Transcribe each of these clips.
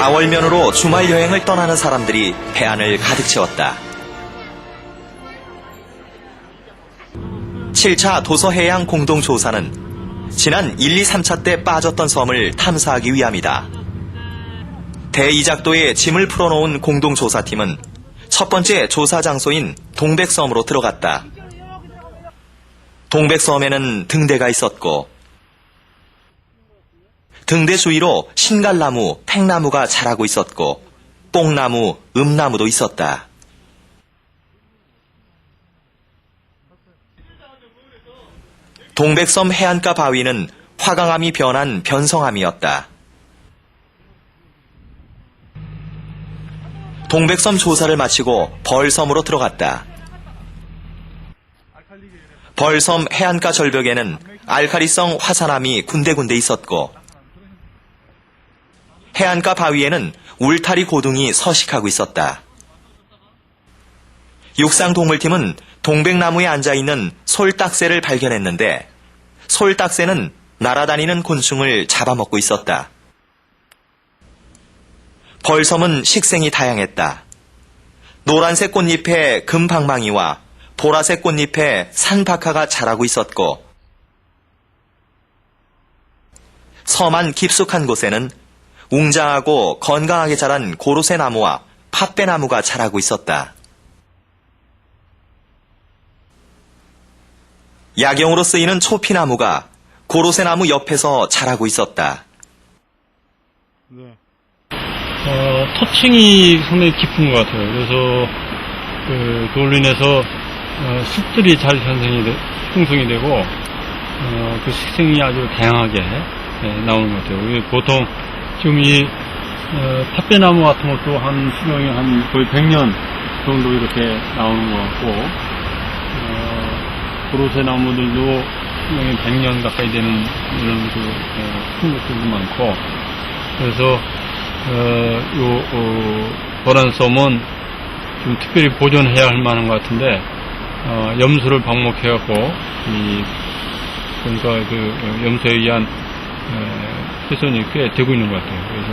하월면으로 주말 여행을 떠나는 사람들이 해안을 가득 채웠다. 7차 도서해양 공동조사는 지난 1, 2, 3차 때 빠졌던 섬을 탐사하기 위함이다. 대이작도에 짐을 풀어놓은 공동조사팀은 첫 번째 조사 장소인 동백섬으로 들어갔다. 동백섬에는 등대가 있었고 등대 주위로 신갈나무, 팽나무가 자라고 있었고 뽕나무, 음나무도 있었다. 동백섬 해안가 바위는 화강암이 변한 변성암이었다. 동백섬 조사를 마치고 벌섬으로 들어갔다. 벌섬 해안가 절벽에는 알카리성 화산암이 군데군데 있었고 해안가 바위에는 울타리 고둥이 서식하고 있었다. 육상동물팀은 동백나무에 앉아있는 솔딱새를 발견했는데 솔딱새는 날아다니는 곤충을 잡아먹고 있었다. 벌섬은 식생이 다양했다. 노란색 꽃잎에 금방망이와 보라색 꽃잎에 산박하가 자라고 있었고 섬 안 깊숙한 곳에는 웅장하고 건강하게 자란 고로쇠 나무와 팥배나무가 자라고 있었다. 야경으로 쓰이는 초피나무가 고로쇠 나무 옆에서 자라고 있었다. 네. 터층이 상당히 깊은 것 같아요. 그래서 그걸로 인해서 숲들이 잘 형성이 되고 그 식생이 아주 다양하게 나오는 것 같아요. 보통 지금 이 팥배나무 같은 것도 한 수명이 한 거의 100년 정도 이렇게 나오는 것 같고 고로쇠 나무들도 수명이 100년 가까이 되는 이런 큰 것들도 많고 그래서 보란섬은 좀 특별히 보존해야 할 만한 것 같은데 염수를 방목해갖고 그러니까 그 염수에 의한 훼손이 꽤 되고 있는 것 같아요. 그래서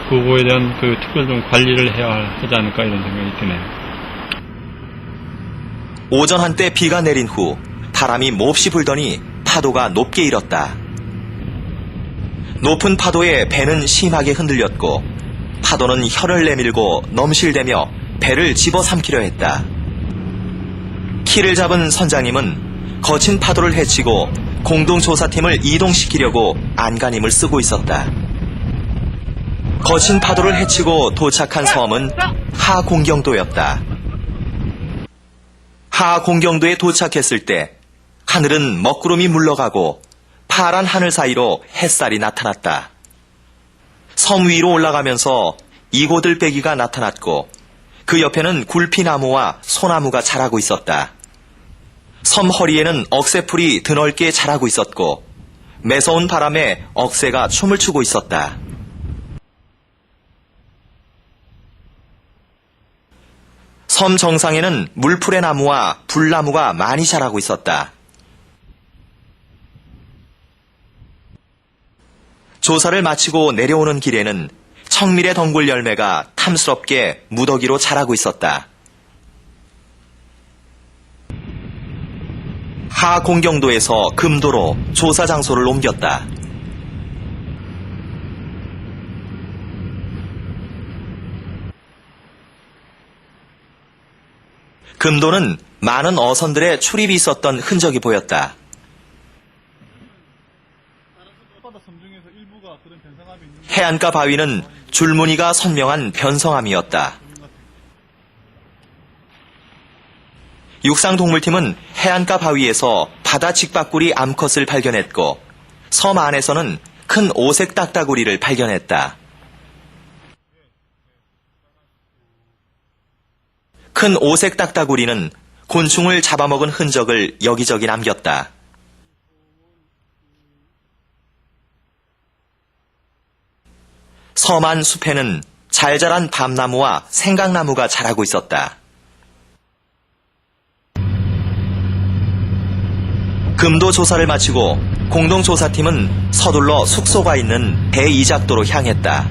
그거에 대한 그 특별 좀 관리를 해야 하지 않을까 이런 생각이 드네요. 오전 한때 비가 내린 후 바람이 몹시 불더니 파도가 높게 일었다. 높은 파도에 배는 심하게 흔들렸고 파도는 혀를 내밀고 넘실대며 배를 집어삼키려 했다. 키를 잡은 선장님은 거친 파도를 헤치고 공동조사팀을 이동시키려고 안간힘을 쓰고 있었다. 거친 파도를 헤치고 도착한 섬은 하공경도였다. 하공경도에 도착했을 때 하늘은 먹구름이 물러가고 파란 하늘 사이로 햇살이 나타났다. 섬 위로 올라가면서 이고들빼기가 나타났고 그 옆에는 굴피나무와 소나무가 자라고 있었다. 섬 허리에는 억새풀이 드넓게 자라고 있었고 매서운 바람에 억새가 춤을 추고 있었다. 섬 정상에는 물풀의 나무와 불나무가 많이 자라고 있었다. 조사를 마치고 내려오는 길에는 청밀의 덩굴 열매가 탐스럽게 무더기로 자라고 있었다. 하공경도에서 금도로 조사 장소를 옮겼다. 금도는 많은 어선들의 출입이 있었던 흔적이 보였다. 해안가 바위는 줄무늬가 선명한 변성암이었다. 육상동물팀은 해안가 바위에서 바다 직박구리 암컷을 발견했고 섬 안에서는 큰 오색 딱따구리를 발견했다. 큰 오색 딱따구리는 곤충을 잡아먹은 흔적을 여기저기 남겼다. 섬 안 숲에는 잘 자란 밤나무와 생강나무가 자라고 있었다. 금도 조사를 마치고 공동조사팀은 서둘러 숙소가 있는 대이작도로 향했다.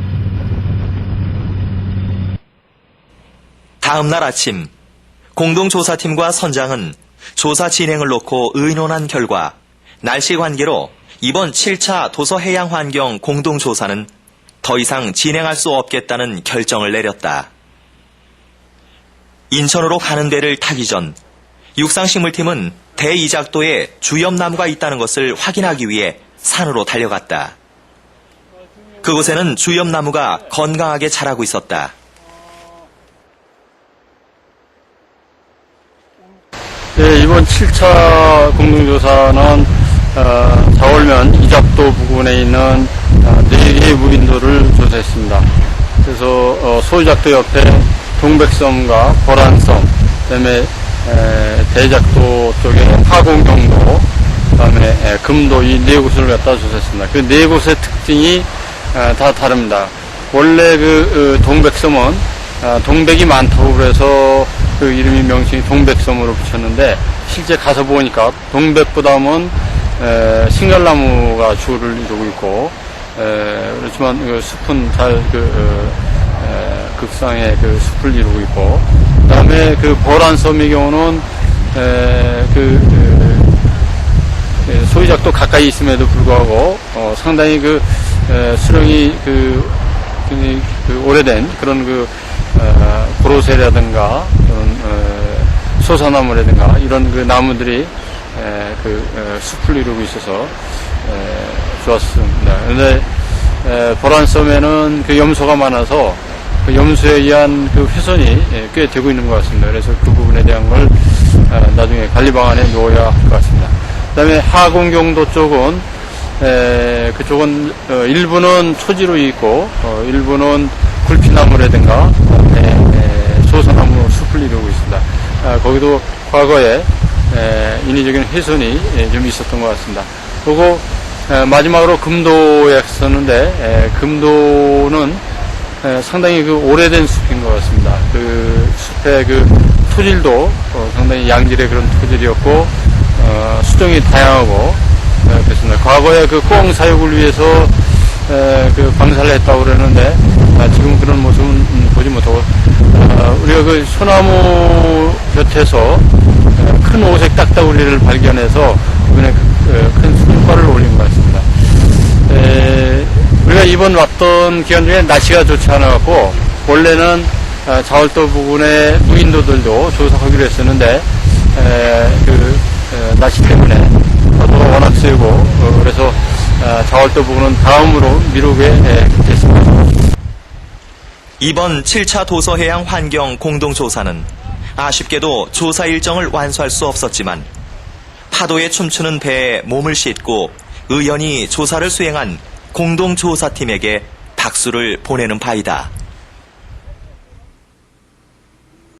다음 날 아침 공동조사팀과 선장은 조사 진행을 놓고 의논한 결과 날씨 관계로 이번 7차 도서해양환경 공동조사는 더 이상 진행할 수 없겠다는 결정을 내렸다. 인천으로 가는 배를 타기 전 육상식물팀은 대이작도에 주엽나무가 있다는 것을 확인하기 위해 산으로 달려갔다. 그곳에는 주엽나무가 건강하게 자라고 있었다. 네, 이번 7차 공동조사는 4월면 이작도 부근에 있는 4개의 무인도를 조사했습니다. 그래서 소이작도 옆에 동백섬과 보란섬, 그다음에 대작도 쪽에 화공경도, 그다음에 금도 이 4곳을 갖다 조사했습니다. 그 4곳의 특징이 다 다릅니다. 원래 그 동백섬은 동백이 많다고 그래서 그 이름이 명칭이 동백섬으로 붙였는데 실제 가서 보니까 동백보다는 싱갈나무가 주를 이루고 있고 그렇지만 그 숲은 잘 극상의 그 숲을 이루고 있고 그다음에 그 보란섬의 경우는 소이작도 가까이 있음에도 불구하고 상당히 수령이 오래된 그런 고로쇠라든가 소사나무라든가 이런 나무들이 숲을 이루고 있어서 좋았습니다. 그런데 보란섬에는 염소가 많아서 그 염소에 의한 훼손이 꽤 되고 있는 것 같습니다. 그래서 그 부분에 대한 걸 나중에 관리 방안에 놓아야 할 것 같습니다. 그다음에 하공경도 쪽은 그쪽은 일부는 토지로 있고 일부는 굴피나무라든가 소사나무 숲을 이루고 있습니다. 거기도 과거에 인위적인 훼손이 좀 있었던 것 같습니다. 그리고 마지막으로 금도에 갔었는데 금도는 상당히 오래된 숲인 것 같습니다. 그 숲의 토질도 상당히 양질의 그런 토질이었고 수종이 다양하고 그렇습니다. 과거에 꽁 사육을 위해서 방사를 했다고 그러는데 지금 그런 모습은 보지 못하고 우리가 소나무 곁에서 큰 오색 딱따구리를 발견해서 이번에 큰 성과를 올린 것 같습니다. 우리가 이번 왔던 기간 중에 날씨가 좋지 않아갖고 원래는 자월도 부근의 무인도들도 조사하기로 했었는데 날씨 때문에 파도가 워낙 세고 그래서 자월도 부근은 다음으로 미루게 됐습니다. 이번 7차 도서해양 환경 공동조사는 아쉽게도 조사 일정을 완수할 수 없었지만 파도에 춤추는 배에 몸을 싣고 의연히 조사를 수행한 공동조사팀에게 박수를 보내는 바이다.